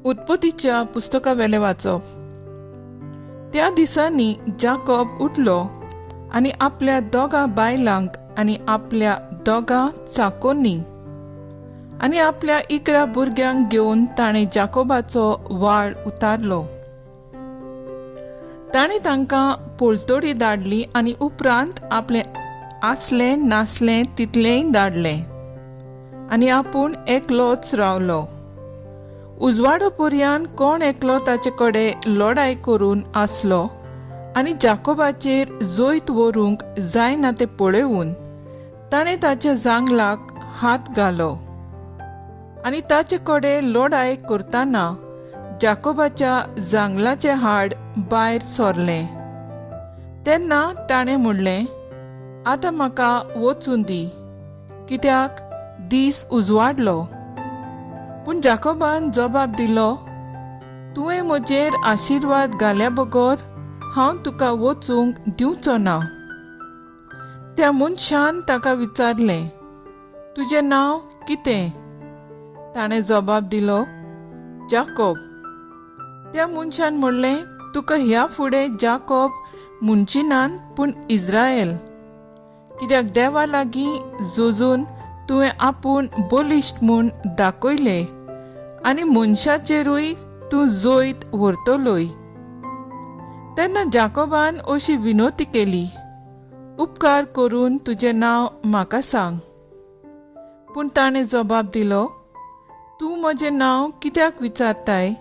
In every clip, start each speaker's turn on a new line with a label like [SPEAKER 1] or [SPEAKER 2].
[SPEAKER 1] उत्पत्तीच्या पुस्तकावेले वाचप। त्या दिसांनी जाकोब उठलो आणि आपल्या दोगा बायलांक आणि आपल्या दोगा चाकोनी आणि आपल्या 11 भुरग्यांक घेवन ताणे जाकोबाचो वाळ उतारलो। ताणे तांकां पोलतोडी धाडली आणि उपरांत आपले आसले नासले तितलेय धाडले आणि आपूण एकलोच रावलो। उजवाडो पर्यान कोण एकलो ताचे कडे लढाई करून आसलो आणि जाकोबाचेर जोईत व्हरूंक जायना ते पळेवून ताणे ताच्या जांगलाक हात घालो आणि ताचे कडे लढाई करतना जाकोबाच्या जांगलाचे हाड भायर सरले। तेन्ना ताणे म्हणलें, आतां म्हाका वचून दी, कित्याक दीस उजवाडलो। पूण जाकोबान जबाब दिलो, तुवें म्हजेर आशिर्वाद घाल्या बगर हांव तुका वचूंक दिवचो ना। त्या मनशान ताका विचारलें, तुजें नांव कितें? ताणें जबाब दिलो, जाकोब। त्या मनशान म्हणलें, तुका ह्या फुडें जाकोब म्हणची नात पूण इस्रायल, कित्याक देवा लागीं झुजून तुवें आपूण बलिश्ट म्हूण दाखयलें आनी मनशाचेरूय तूं जोईत व्हरतलोय। तेन्ना जाकोबान अशी विनोती केली, उपकार करून तुजें नांव म्हाका सांग। पूण ताणें जबाब दिलो, तूं म्हजें नांव कित्याक विचारताय?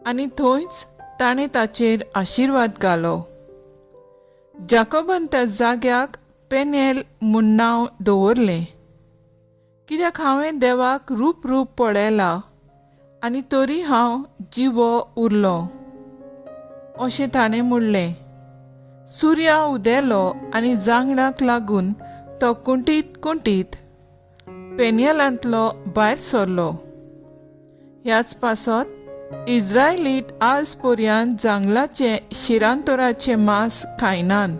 [SPEAKER 1] आनी थंयच ताणें ताचेर आशिर्वाद घालो। जाकोबान त्या जाग्याक पेनेल म्हूण नांव दवरलें, कित्याक हांवें देवाक रूप पळयला आनी तरी हांव जिवो उरलो। अशें ताणें म्हणलें। सुर्या उदेलो आनी जांगलाक लागून तो कुंटीत पेनियलांतलो भायर सरलो। ह्याच पासत इस्रायलीट आज पर्यंत जांगलाचे शिरांतोराचे मांस खायनान,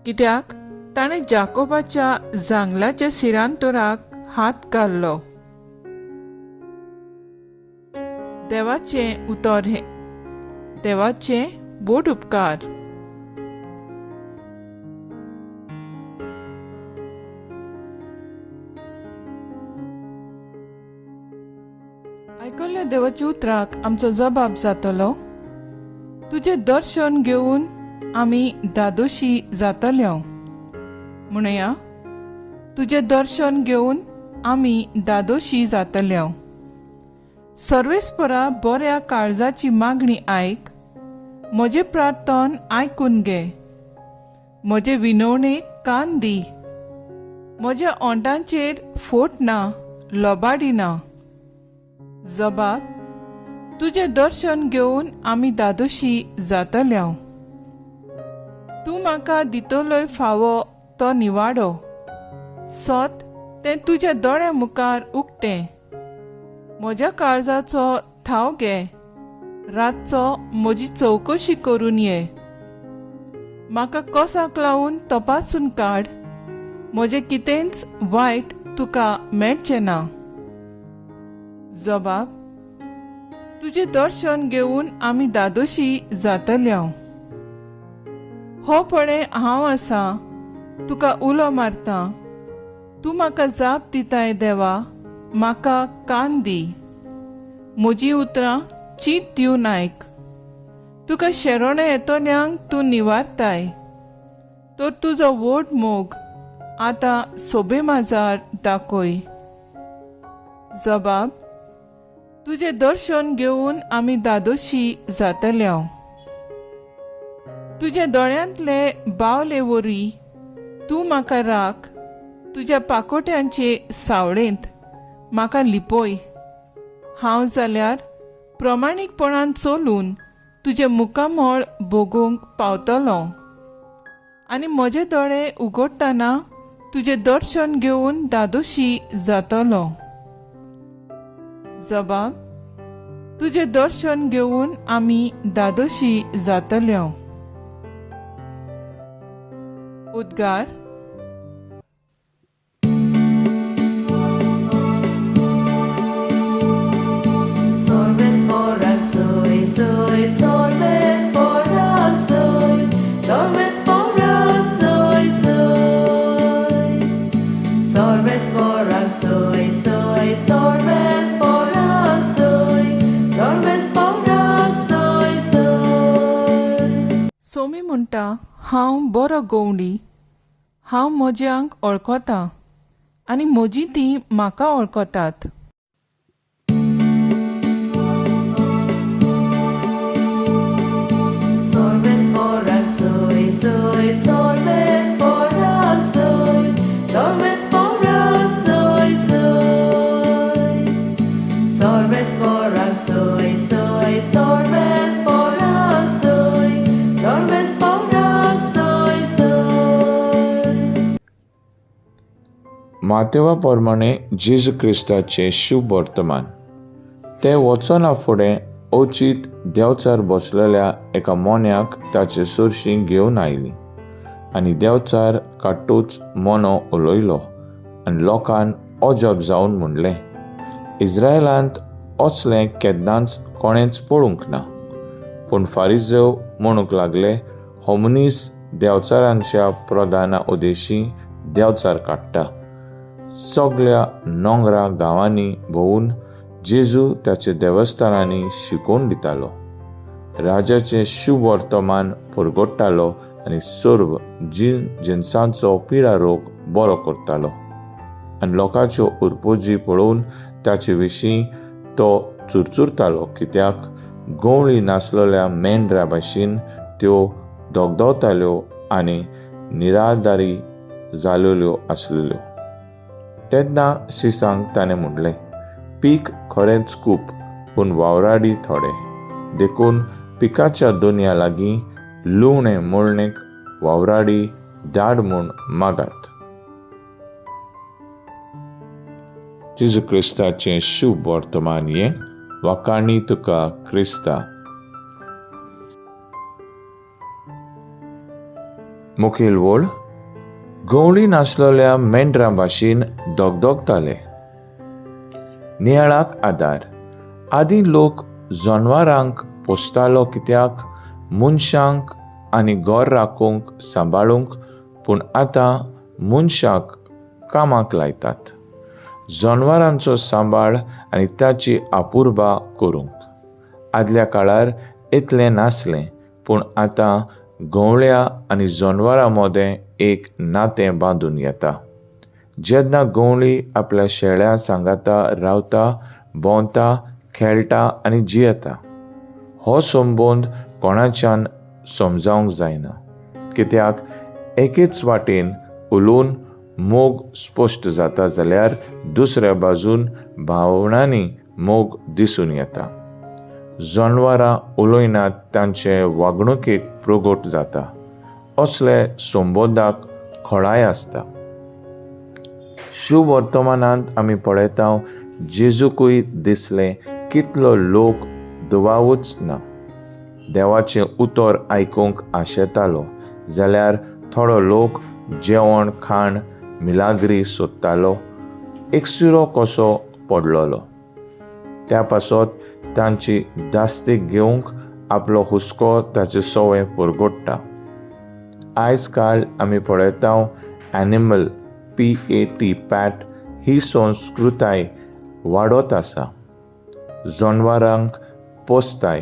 [SPEAKER 1] कित्याक ताणें जाकोबाच्या जांगलाच्या शिरांतोराक हात घाल्लो। देवाचें उतर हे देवाचे बोड उपकार। आयकल्ल्या देवाच्या उतराक आमचो जबाब जातलो, तुजें दर्शन घेवन आमी दादोशी जातल्यो। म्हणया, तुजें दर्शन घेवन आमी दादोशी जातल्यो। सर्वेस्परा बऱ्या काळजाची मागणी आयक, म्हजे प्रार्थन आयकून घे, म्हजे विनवणेक कान दी। म्हज्या ओंटांचेर फोट ना, लोबाडी ना। जबाब, तुजें दर्शन घेवन आमी दादोशी जातल्यो। तूं म्हाका दितलोय फावो तो निवाडो, सोत तें तुज्या दोळ्या मुखार उक्तें। म्हज्या काळजाचो ठाव घे, रातचो म्हजी चवकशी करून ये। म्हाका कोसाक लावून तपासून काड, म्हजें कितेंच वायट तुका मेळचें ना। जबाब, तुजें दर्शन घेवन आमी दादोशी जातल्यो। हो पळय हांव आसा, तुका उलो मारतां। तूं म्हाका जाप दिताय देवा, म्हाका कान दी। म्हजीं उतरां चीत दिवन आयक। तुका शेरोणे येतोल्यांक तूं निवारताय, तर तुजो व्हड मोग आतां सोबे माजार दाखय। जबाब, तुजें दर्शन घेवन आमी दादोशी जातल्यो। तुज्या दोळ्यांतले बावले वरी तूं म्हाका राख, तुज्या पाकोट्यांचे सावळेंत म्हाका लिपय। हांव जाल्यार प्रमाणीकपणान चलून तुजे मुखामळ भोगूंक पावतलों आनी म्हजे दोळे उगडटना तुजें दर्शन घेवन दादोशी जातलो। जबाब, तुजें दर्शन घेवन आमी दादोशी जातल्यो। उद्गार।
[SPEAKER 2] सा
[SPEAKER 1] हांव बरो गवंडी. हांव म्हज्यांक वळखतां आनी म्हजीं तीं म्हाका वळखतात.
[SPEAKER 2] Solves foran soy, soy, solves foran soy, solves foran soy, soy. Solves foran soy, soy, solves foran soy, solves foran soy, soy.
[SPEAKER 3] मातेवा प्रमाणे जेजू क्रिस्ताचे शुभ वर्तमान. ते वचना फुडें अवचीत देंवचार बसलेल्या एका मोन्याक ताचे सुरशीं घेवन आयली आनी देंवचार काडटूच मोनो उलयलो आनी लोकांन अजब जावन म्हणलें, इस्रायलांत असलें केन्नाच कोणेंच पळोवंक ना. पूण फारिझेव म्हणूंक लागले, हो मनीस देंवचारांच्या प्रधाना उदेशी देंवचार काडटा. सगळ्या नोंगरा गांवांनी भोंवून जेजू त्याच्या देवस्थानांनी शिकोवन दितालो, राजाचें शुभ वर्तमान परगडटालो आनी सर्व जिन्सांचो पिडा रोग बरो करतालो. आनी लोकांच्यो उरपोजी पळोवन ताचे विशीं तो चुरचुरतालो, कित्याक गवळी नासलेल्या मेंढऱ्या भाशेन त्यो दोगदोवताल्यो आनी निराधारी जाल्ल्यो आसलेल्यो. तेन्ना शिसांक ताणें म्हणलें, पीक खरेंच खूब, पूण वावराडी थोडे. देखून पिकाच्या दोनया लागीं लुवणें मळणेक वावराडी धाड म्हूण मागात. जेजू क्रिस्ताचें शुभ वर्तमान हें. वाकाणी तुका क्रिस्ता. मुखेल वळ. गवळी नासलेल्या मेंढरां भाशेन दोगदोगताले. नियाळाक आदार. आदीं लोक जनावरांक पोसतालो, कित्याक मनशांक आनी घर राखूंक सांबाळूंक, पूण आतां मनशाक कामाक लायतात, जनावरांचो सांबाळ आनी ताची आपुरबा करूंक. आदल्या काळार इतलें नासलें, पूण आतां गवळ्या आनी जनावरां मदें एक नातें बांदून येता. जेन्ना गवळी आपल्या शेळ्या सांगाता रावता, भोंवता, खेळटा आनी जियेता, हो संबंद कोणाच्यान समजावंक जायना, कित्याक एकेच वाटेन उलोवन मोग स्पश्ट जाता जाल्यार दुसऱ्या बाजून भावनांनी मोग दिसून येता. जनावरां उलयनात, तांचे वागणुकेक प्रगट जाता. असले संबंदाक खळाय आसता. शुभ वर्तमानांत आमी पळयता जेजूकूय दिसलें कितलो लोक दुबावूच ना. देवाचें उतर आयकूंक आशेतालो जाल्यार थोडो लोक जेवण खाण मिलाग्री सोदतालो. एकसुरो कसो पडलोलो. त्या पासत तांची दास्तीक घेवंक आपलो हुस्को ताचे सवय परगडटा. आयज काल आमी पळयता एनिमल पॅट ही संस्कृताय वाडत आसा. जनावरांक पोसताय,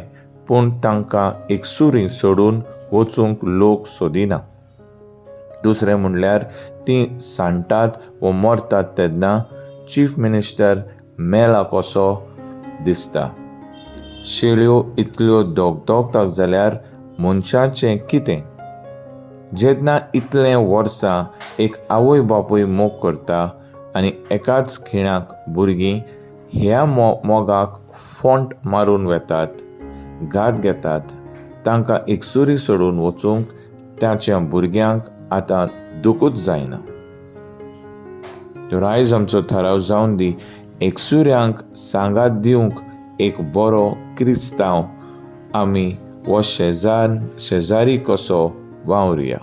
[SPEAKER 3] पूण तांकां एकसुरी सोडून वचूंक लोक सोदिना. दुसरें म्हणल्यार तीं सांडटात वा मरतात तेन्ना चीफ मिनिस्टर मेला कसो दिसता. शेळयो इतल्यो दोगदोगतात जाल्यार मनशाचें कितें? जेन्ना इतलें वर्सां एक आवय बापूय मोग करता आनी एकाच खिणाक भुरगीं ह्या मोगाक फोंट मारून वेतात, घात घेतात, तांकां एकसुरी सोडून वचूंक ताच्या भुरग्यांक आतां दुखूच जायना. तर आयज आमचो थाराव जावन दी, एकसुऱ्यांक सांगात दिवंक एक बरो क्रिस्तांव आमी वो शेजारी कसो वावरुया.